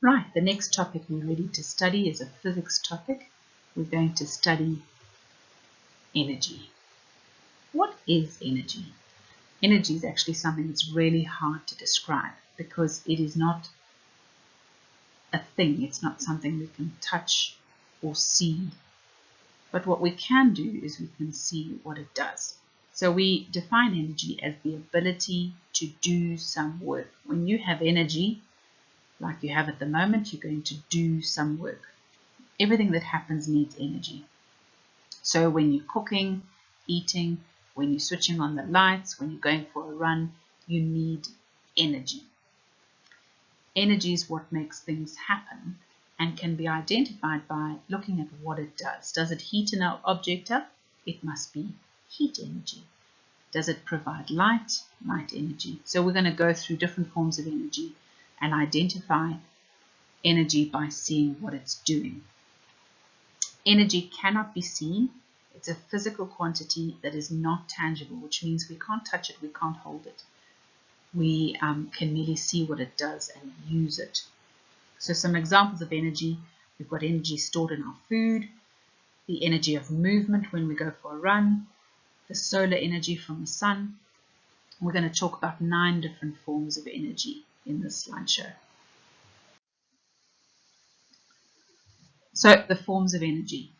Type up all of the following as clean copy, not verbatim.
Right, the next topic we're ready to study is a physics topic. We're going to study energy. What is energy? Energy is actually something that's really hard to describe because it is not a thing. It's not something we can touch or see. But what we can do is we can see what it does. So we define energy as the ability to do some work. When you have energy, like you have at the moment, you're going to do some work. Everything that happens needs energy. So when you're cooking, eating, when you're switching on the lights, when you're going for a run, you need energy. Energy is what makes things happen and can be identified by looking at what it does. Does it heat an object up? It must be heat energy. Does it provide light? Light energy. So we're going to go through different forms of energy and identify energy by seeing what it's doing. Energy cannot be seen. It's a physical quantity that is not tangible, which means we can't touch it, we can't hold it. We can merely see what it does and use it. So some examples of energy: we've got energy stored in our food, the energy of movement when we go for a run, the solar energy from the sun. We're going to talk about 9 different forms of energy in this slideshow. So the forms of energy.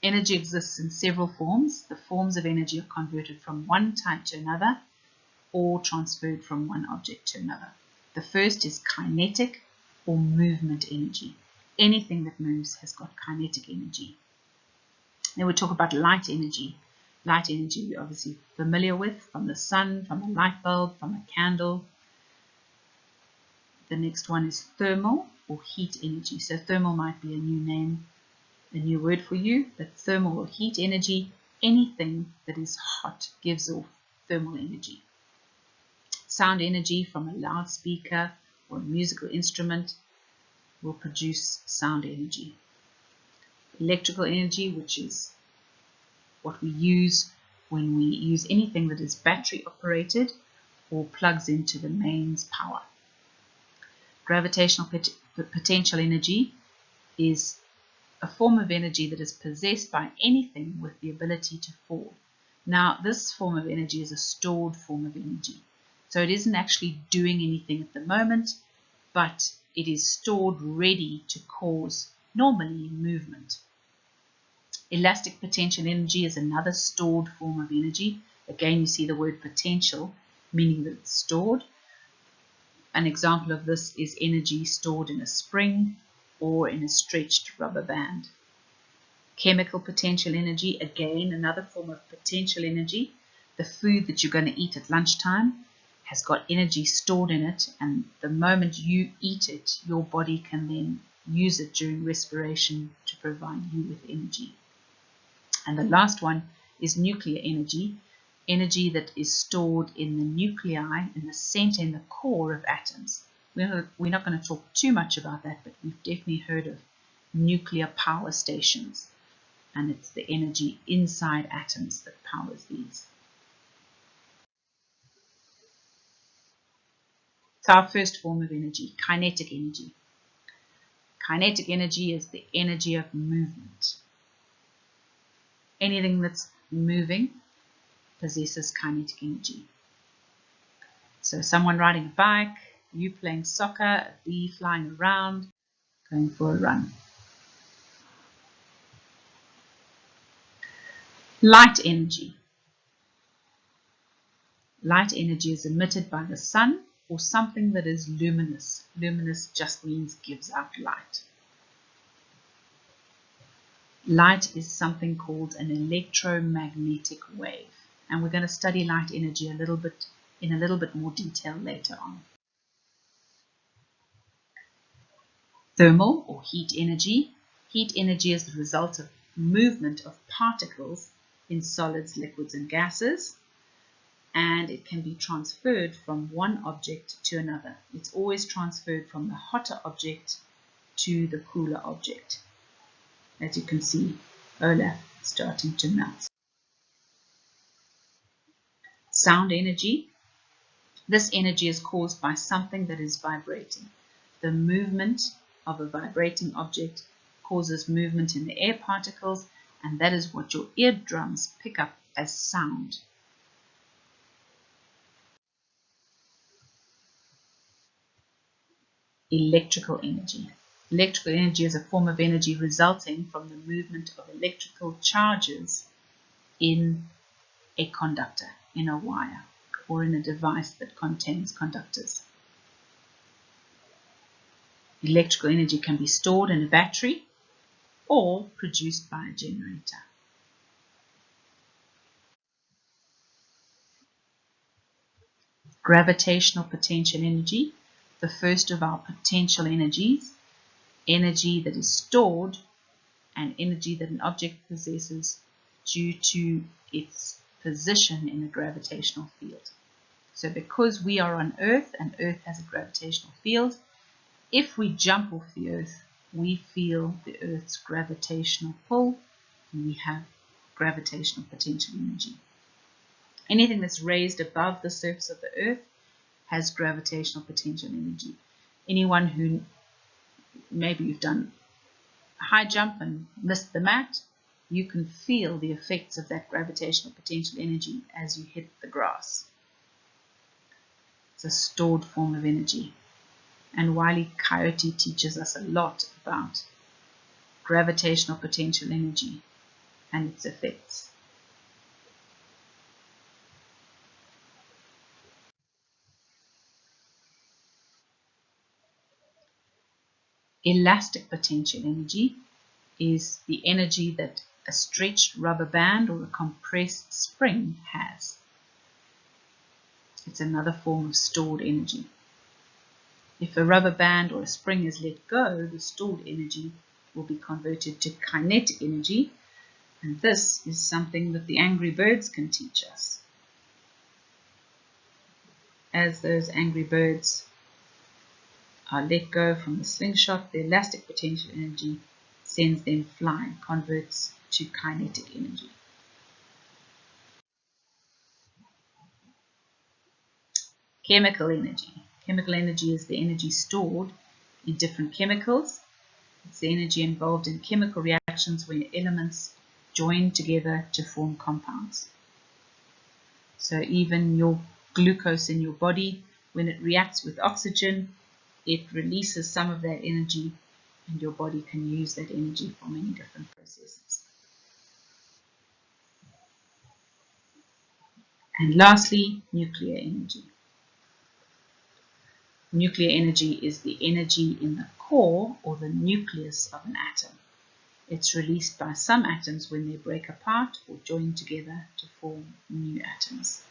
Energy exists in several forms. The forms of energy are converted from one type to another or transferred from one object to another. The first is kinetic or movement energy. Anything that moves has got kinetic energy. Then we'll talk about light energy. Light energy we're obviously familiar with from the sun, from a light bulb, from a candle. The next one is thermal or heat energy. So thermal might be a new name, a new word for you, but thermal or heat energy, anything that is hot gives off thermal energy. Sound energy from a loudspeaker or a musical instrument will produce sound energy. Electrical energy, which is what we use when we use anything that is battery operated or plugs into the mains power. Gravitational potential energy is a form of energy that is possessed by anything with the ability to fall. Now, this form of energy is a stored form of energy. So it isn't actually doing anything at the moment, but it is stored ready to cause, normally, movement. Elastic potential energy is another stored form of energy. Again, you see the word potential, meaning that it's stored. An example of this is energy stored in a spring or in a stretched rubber band. Chemical potential energy, again, another form of potential energy. The food that you're going to eat at lunchtime has got energy stored in it, and the moment you eat it, your body can then use it during respiration to provide you with energy. And the last one is nuclear energy, energy that is stored in the nuclei, in the center, in the core of atoms. We're not going to talk too much about that, but we've definitely heard of nuclear power stations, and it's the energy inside atoms that powers these. So our first form of energy, kinetic energy. Kinetic energy is the energy of movement. Anything that's moving possesses kinetic energy. So someone riding a bike, you playing soccer, a bee flying around, going for a run. Light energy. Light energy is emitted by the sun or something that is luminous. Luminous just means gives out light. Light is something called an electromagnetic wave, and we're going to study light energy in a little bit more detail later on. Thermal or heat energy. Heat energy is the result of movement of particles in solids, liquids, and gases, and it can be transferred from one object to another. It's always transferred from the hotter object to the cooler object. As you can see, Olaf starting to melt. Sound energy. This energy is caused by something that is vibrating. The movement of a vibrating object causes movement in the air particles, and that is what your eardrums pick up as sound. Electrical energy. Electrical energy is a form of energy resulting from the movement of electrical charges in a conductor, in a wire, or in a device that contains conductors. Electrical energy can be stored in a battery or produced by a generator. Gravitational potential energy, the first of our potential energies, energy that is stored and energy that an object possesses due to its position in a gravitational field. So because we are on Earth and Earth has a gravitational field, if we jump off the Earth, we feel the Earth's gravitational pull and we have gravitational potential energy. Anything that's raised above the surface of the Earth has gravitational potential energy. Anyone who, maybe you've done a high jump and missed the mat, you can feel the effects of that gravitational potential energy as you hit the grass. It's a stored form of energy. And Wile E. Coyote teaches us a lot about gravitational potential energy and its effects. Elastic potential energy is the energy that a stretched rubber band or a compressed spring has. It's another form of stored energy. If a rubber band or a spring is let go, the stored energy will be converted to kinetic energy, and this is something that the Angry Birds can teach us. As those angry birds are let go from the slingshot, the elastic potential energy sends them flying, converts to kinetic energy. Chemical energy. Chemical energy is the energy stored in different chemicals. It's the energy involved in chemical reactions where elements join together to form compounds. So even your glucose in your body, when it reacts with oxygen, it releases some of that energy, and your body can use that energy for many different processes. And lastly, nuclear energy. Nuclear energy is the energy in the core or the nucleus of an atom. It's released by some atoms when they break apart or join together to form new atoms.